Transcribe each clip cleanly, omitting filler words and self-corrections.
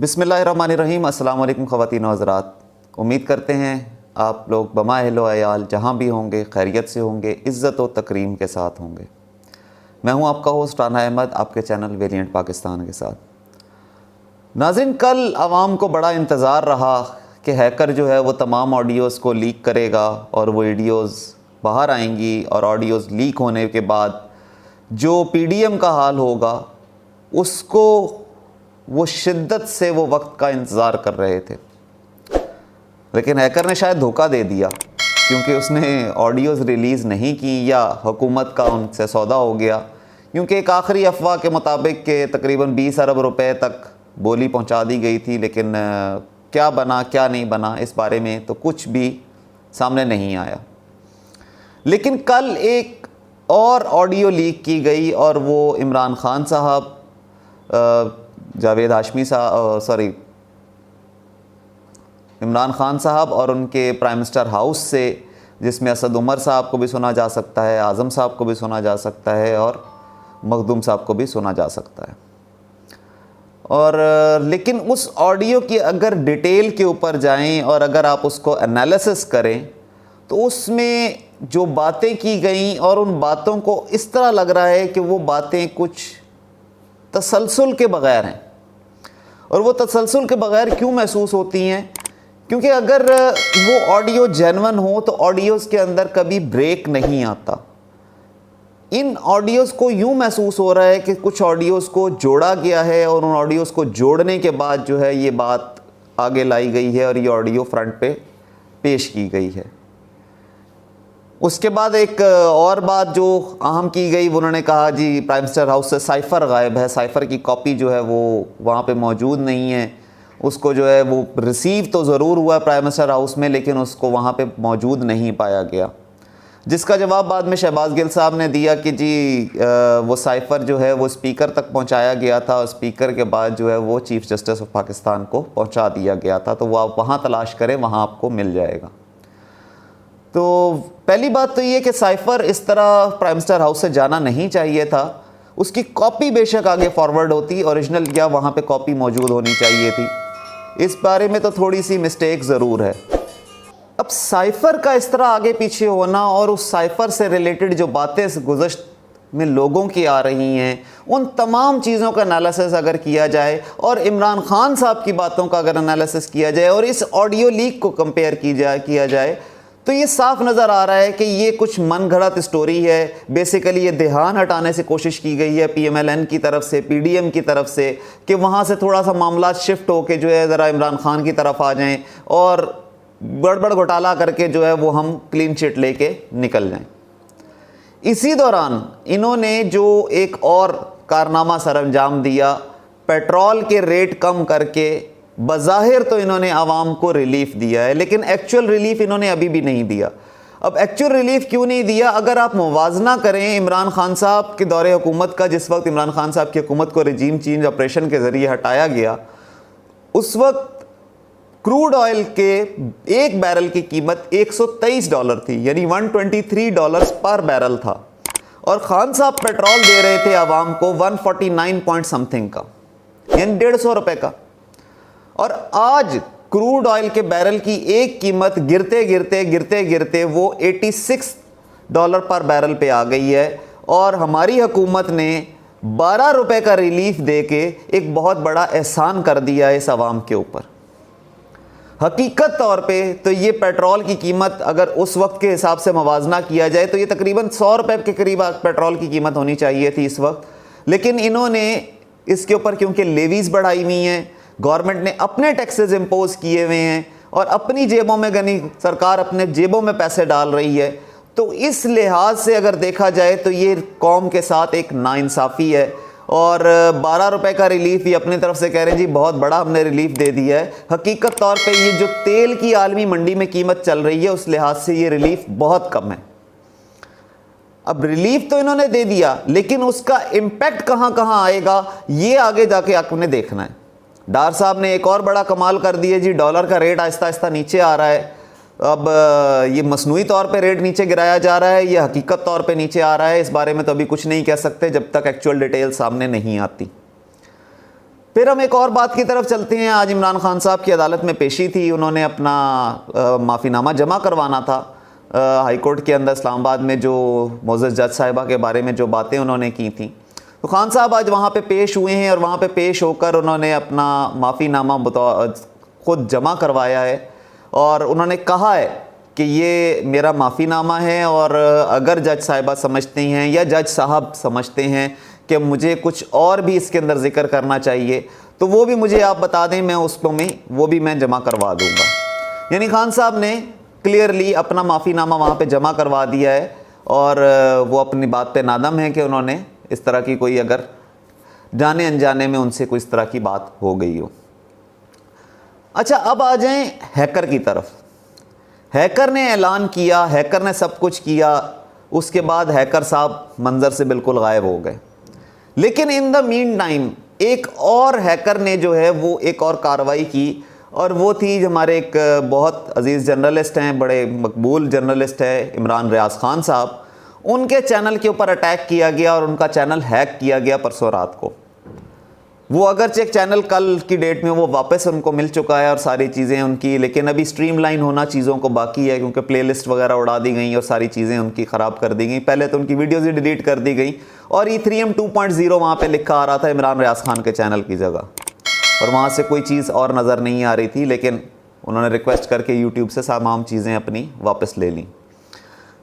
बिस्मिल्लाहिर्रहमानिर्रहीम। अस्सलाम वालेकुम ख़वातीन व हज़रात। उम्मीद करते हैं आप लोग बमा अहलो अयाल जहाँ भी होंगे खैरियत से होंगे, इज़्ज़त व तकरीम के साथ होंगे। मैं हूँ आपका होस्ट राना अहमद, आपके चैनल वेरिएंट पाकिस्तान के साथ। नाज़रीन, कल आवाम को बड़ा इंतज़ार रहा कि हैकर जो है वो तमाम ऑडियोज़ को लीक करेगा और वो वीडियोज़ बाहर आएंगी और ऑडियोज़ लीक होने के बाद जो पीडीएम का हाल होगा उसको वो शिद्दत से वो वक्त का इंतज़ार कर रहे थे। लेकिन हैकर ने शायद धोखा दे दिया, क्योंकि उसने ऑडियोज़ रिलीज़ नहीं की या हुकूमत का उनसे सौदा हो गया, क्योंकि एक आखिरी अफवाह के मुताबिक के तकरीबन 20 अरब रुपए तक बोली पहुंचा दी गई थी। लेकिन क्या बना क्या नहीं बना इस बारे में तो कुछ भी सामने नहीं आया। लेकिन कल एक और ऑडियो लीक की गई और वो इमरान खान साहब, जावेद हाशमी साहब, इमरान खान साहब और उनके प्राइम मिनिस्टर हाउस से, जिसमें असद उमर साहब को भी सुना जा सकता है, आज़म साहब को भी सुना जा सकता है और मखदूम साहब को भी सुना जा सकता है। और लेकिन उस ऑडियो की अगर डिटेल के ऊपर जाएं और अगर आप उसको एनालिसिस करें तो उसमें जो बातें की गई और उन बातों को इस तरह लग रहा है कि वो बातें कुछ तसलसल के बग़ैर हैं। और वो तसलसल के बग़ैर क्यों महसूस होती हैं? क्योंकि अगर वो ऑडियो जेन्युइन हो तो ऑडियोज़ के अंदर कभी ब्रेक नहीं आता। इन ऑडियोज़ को यूँ महसूस हो रहा है कि कुछ ऑडियोज़ को जोड़ा गया है और उन ऑडियोज़ को जोड़ने के बाद जो है ये बात आगे लाई गई है और ये ऑडियो फ्रंट पे पेश की गई है। उसके बाद एक और बात जो अहम की गई, उन्होंने कहा जी प्राइम मिनिस्टर हाउस से साइफ़र गायब है, साइफ़र की कॉपी जो है वो वहाँ पे मौजूद नहीं है। उसको जो है वो रिसीव तो ज़रूर हुआ प्राइम मिनिस्टर हाउस में, लेकिन उसको वहाँ पे मौजूद नहीं पाया गया। जिसका जवाब बाद में शहबाज गिल साहब ने दिया कि जी वो साइफ़र जो है वो स्पीकर तक पहुँचाया गया था और स्पीकर के बाद जो है वो चीफ़ जस्टिस ऑफ पाकिस्तान को पहुँचा दिया गया था, तो वो आप वहाँ तलाश करें, वहाँ आपको मिल जाएगा। तो पहली बात तो ये कि साइफ़र इस तरह प्राइम मिनिस्टर हाउस से जाना नहीं चाहिए था। उसकी कॉपी बेशक आगे फॉरवर्ड होती, ओरिजिनल या वहाँ पे कॉपी मौजूद होनी चाहिए थी। इस बारे में तो थोड़ी सी मिस्टेक ज़रूर है। अब साइफ़र का इस तरह आगे पीछे होना और उस साइफ़र से रिलेटेड जो बातें गुज़श्त में लोगों की आ रही हैं, उन तमाम चीज़ों का एनालिसिस अगर किया जाए और इमरान खान साहब की बातों का अगर एनालिसिस किया जाए और इस ऑडियो लीक को कंपेयर किया जाए तो ये साफ नज़र आ रहा है कि ये कुछ मन घड़त स्टोरी है। बेसिकली ये ध्यान हटाने से कोशिश की गई है पीएमएलएन की तरफ से, पीडीएम की तरफ से, कि वहाँ से थोड़ा सा मामला शिफ्ट होके जो है ज़रा इमरान खान की तरफ आ जाएं और गड़बड़ घोटाला करके जो है वो हम क्लीन चिट लेके निकल जाएं। इसी दौरान इन्होंने जो एक और कारनामा सरअंजाम दिया, पेट्रोल के रेट कम करके बज़ाहिर तो इन्होंने आवाम को रिलीफ दिया है, लेकिन एक्चुअल रिलीफ इन्होंने अभी भी नहीं दिया। अब एक्चुअल रिलीफ क्यों नहीं दिया? अगर आप मुवाजना करें इमरान खान साहब के दौरे हुकूमत का, जिस वक्त इमरान खान साहब की हुकूमत को रजीम चेंज ऑपरेशन के ज़रिए हटाया गया, उस वक्त क्रूड ऑयल के एक बैरल की कीमत $123 थी, यानी $123 पर बैरल था, और खान साहब पेट्रोल दे रहे थे आवाम को 149 पॉइंट समथिंग का, यानी $150 का। और आज क्रूड ऑयल के बैरल की एक कीमत गिरते गिरते वो $86 पर बैरल पे आ गई है। और हमारी हुकूमत ने $12 का रिलीफ देके एक बहुत बड़ा एहसान कर दिया है इस आवाम के ऊपर। हकीकत तौर पे तो ये पेट्रोल की कीमत अगर उस वक्त के हिसाब से मवाजना किया जाए तो ये तकरीबन $100 के करीब पेट्रोल की कीमत होनी चाहिए थी इस वक्त। लेकिन इन्होंने इसके ऊपर क्योंकि लेवीज़ बढ़ाई हुई हैं, गवर्नमेंट ने अपने टैक्सेस इम्पोज किए हुए हैं और अपनी जेबों में गनी सरकार अपने जेबों में पैसे डाल रही है, तो इस लिहाज से अगर देखा जाए तो ये कौम के साथ एक नाइंसाफ़ी है। और $12 का रिलीफ ये अपनी तरफ से कह रहे हैं जी बहुत बड़ा हमने रिलीफ दे दिया है। हकीकत तौर पे ये जो तेल की आलमी मंडी में कीमत चल रही है उस लिहाज से ये रिलीफ बहुत कम है। अब रिलीफ तो इन्होंने दे दिया, लेकिन उसका इम्पैक्ट कहाँ कहाँ आएगा ये आगे जाके आपने देखना है। डार साहब ने एक और बड़ा कमाल कर दिया जी, डॉलर का रेट आहिस्ता आहिस्ता नीचे आ रहा है। अब ये मसनूई तौर पे रेट नीचे गिराया जा रहा है, ये हकीकत तौर पे नीचे आ रहा है, इस बारे में तो अभी कुछ नहीं कह सकते जब तक एक्चुअल डिटेल सामने नहीं आती। फिर हम एक और बात की तरफ चलते हैं। आज इमरान खान साहब की अदालत में पेशी थी, उन्होंने अपना माफ़ीनामा जमा करवाना था हाई कोर्ट के अंदर इस्लामाबाद में, जो मोअज़्ज़ज़ जज साहिबा के बारे में जो बातें उन्होंने की थी। तो खान साहब आज वहाँ पे पेश हुए हैं और वहाँ पे पेश होकर उन्होंने अपना माफ़ीनामा खुद जमा करवाया है और उन्होंने कहा है कि ये मेरा माफ़ीनामा है, और अगर जज साहिबा समझती हैं या जज साहब समझते हैं कि मुझे कुछ और भी इसके अंदर ज़िक्र करना चाहिए तो वो भी मुझे आप बता दें, मैं उसको वो भी मैं जमा करवा दूँगा। यानी खान साहब ने क्लियरली अपना माफ़ीनामा वहाँ पे जमा करवा दिया है और वो अपनी बात पे नादम है कि उन्होंने इस तरह की कोई, अगर जाने अनजाने में उनसे कोई इस तरह की बात हो गई हो। अच्छा, अब आ जाएं हैकर की तरफ। हैकर ने ऐलान किया, हैकर ने सब कुछ किया, उसके बाद हैकर साहब मंजर से बिल्कुल गायब हो गए। लेकिन इन द मीन टाइम एक और हैकर ने जो है वो एक और कार्रवाई की, और वो थी हमारे एक बहुत अजीज़ जर्नलिस्ट हैं, बड़े मकबूल जर्नलिस्ट है इमरान रियाज खान साहब। उनके चैनल के ऊपर अटैक किया गया और उनका चैनल हैक किया गया परसों रात को। वो अगरचे एक चैनल कल की डेट में वो वापस उनको मिल चुका है और सारी चीज़ें उनकी, लेकिन अभी स्ट्रीमलाइन होना चीज़ों को बाकी है, क्योंकि प्लेलिस्ट वगैरह उड़ा दी गई और सारी चीज़ें उनकी ख़राब कर दी गई। पहले तो उनकी वीडियोज़ ही डिलीट कर दी गई और E3M 2.0 वहाँ पे लिखा आ रहा था इमरान रियाज खान के चैनल की जगह, और वहाँ से कोई चीज़ और नज़र नहीं आ रही थी, लेकिन उन्होंने रिक्वेस्ट करके यूट्यूब से तमाम चीज़ें अपनी वापस ले लीं।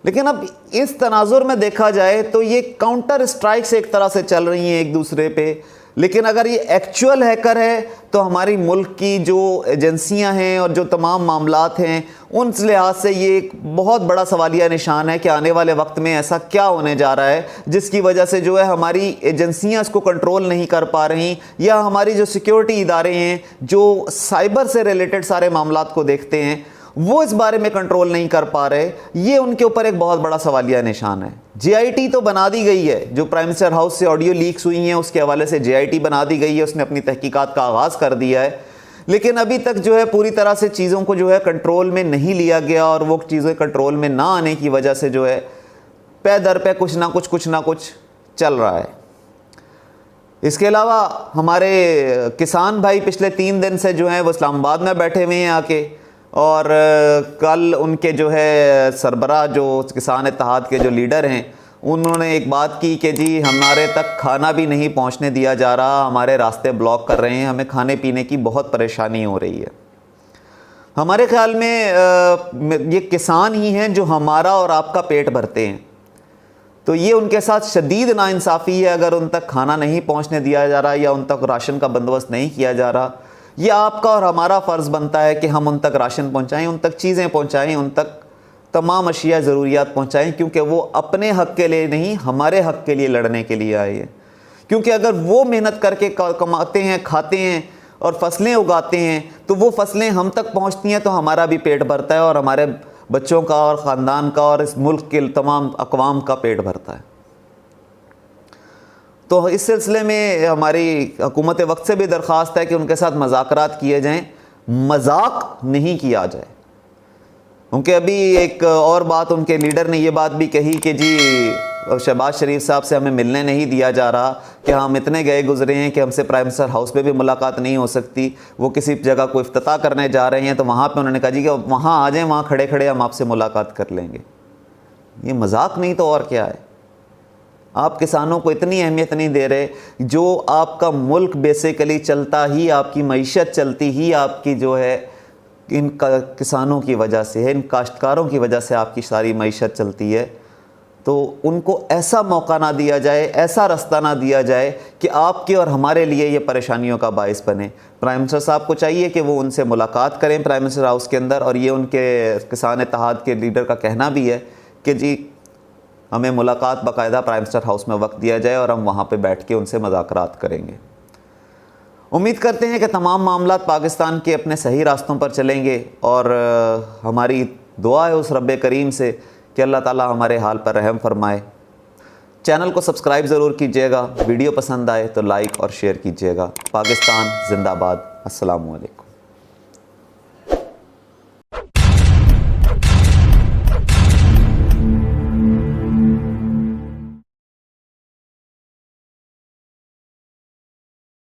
लेकिन अब इस तनाजुर में देखा जाए तो ये काउंटर स्ट्राइक्स एक तरह से चल रही हैं एक दूसरे पे, लेकिन अगर ये एक्चुअल हैकर है तो हमारी मुल्क की जो एजेंसियां हैं और जो तमाम मामलात हैं उन लिहाज से ये एक बहुत बड़ा सवालिया निशान है कि आने वाले वक्त में ऐसा क्या होने जा रहा है जिसकी वजह से जो है हमारी एजेंसियां इसको कंट्रोल नहीं कर पा रही, या हमारी जो सिक्योरिटी इदारे हैं जो साइबर से रिलेटेड सारे मामलात को देखते हैं वो इस बारे में कंट्रोल नहीं कर पा रहे। ये उनके ऊपर एक बहुत बड़ा सवालिया निशान है। JIT तो बना दी गई है, जो प्राइम मिनिस्टर हाउस से ऑडियो लीक्स हुई हैं उसके हवाले से JIT बना दी गई है, उसने अपनी तहकीकात का आगाज़ कर दिया है, लेकिन अभी तक जो है पूरी तरह से चीज़ों को जो है कंट्रोल में नहीं लिया गया, और वो चीज़ें कंट्रोल में ना आने की वजह से जो है पे दर पे कुछ ना कुछ चल रहा है। इसके अलावा हमारे किसान भाई पिछले 3 दिन से जो है वो इस्लामाबाद में बैठे हुए हैं आके, और कल उनके जो है सरबराह जो किसान इत्तेहाद के जो लीडर हैं उन्होंने एक बात की कि जी हमारे तक खाना भी नहीं पहुंचने दिया जा रहा, हमारे रास्ते ब्लॉक कर रहे हैं, हमें खाने पीने की बहुत परेशानी हो रही है। हमारे ख्याल में ये किसान ही हैं जो हमारा और आपका पेट भरते हैं, तो ये उनके साथ शदीद नाइंसाफ़ी है अगर उन तक खाना नहीं पहुंचने दिया जा रहा या उन तक राशन का बंदोबस्त नहीं किया जा रहा। ये आपका और हमारा फ़र्ज़ बनता है कि हम उन तक राशन पहुंचाएं, उन तक चीज़ें पहुंचाएं, उन तक तमाम अशिया ज़रूरियात पहुंचाएं, क्योंकि वो अपने हक़ के लिए नहीं हमारे हक़ के लिए लड़ने के लिए आए हैं। क्योंकि अगर वो मेहनत करके कमाते हैं, खाते हैं और फसलें उगाते हैं तो वो फसलें हम तक पहुँचती हैं तो हमारा भी पेट भरता है, और हमारे बच्चों का और ख़ानदान का और इस मुल्क के तमाम अक़वाम का पेट भरता है। तो इस सिलसिले में हमारी हुकूमत वक्त से भी दरख्वास्त है कि उनके साथ मुज़ाकरात किए जाएं, मजाक नहीं किया जाए। क्योंकि अभी एक और बात उनके लीडर ने ये बात भी कही कि जी शहबाज शरीफ साहब से हमें मिलने नहीं दिया जा रहा, कि हम इतने गए गुजरे हैं कि हमसे प्राइम मिनिस्टर हाउस में भी मुलाकात नहीं हो सकती, वो किसी जगह को इफ्तिताह करने जा रहे हैं तो वहाँ पे उन्होंने कहा जी कि वहाँ आ जाएं, वहाँ खड़े खड़े हम आपसे मुलाकात कर लेंगे। ये मजाक नहीं तो और क्या है। आप किसानों को इतनी अहमियत नहीं दे रहे, जो आपका मुल्क बेसिकली चलता ही, आपकी मईशत चलती ही आपकी जो है इन किसानों की वजह से है, इन काश्तकारों की वजह से आपकी सारी मईशत चलती है। तो उनको ऐसा मौका ना दिया जाए, ऐसा रास्ता ना दिया जाए कि आपके और हमारे लिए ये परेशानियों का बाइस बने। प्राइम मिनिस्टर साहब को चाहिए कि वो उनसे मुलाकात करें प्राइम मिनिस्टर हाउस के अंदर, और ये उनके किसान इत्तेहाद के लीडर का कहना भी है कि जी हमें मुलाकात बाकायदा प्राइम मिनिस्टर हाउस में वक्त दिया जाए और हम वहाँ पे बैठ के उनसे मुज़ाकरात करेंगे। उम्मीद करते हैं कि तमाम मामला पाकिस्तान के अपने सही रास्तों पर चलेंगे, और हमारी दुआ है उस रब्बे करीम से कि अल्लाह ताला हमारे हाल पर रहम फरमाए। चैनल को सब्सक्राइब ज़रूर कीजिएगा, वीडियो पसंद आए तो लाइक और शेयर कीजिएगा। पाकिस्तान जिंदाबाद। अस्सलामु अलैकुम।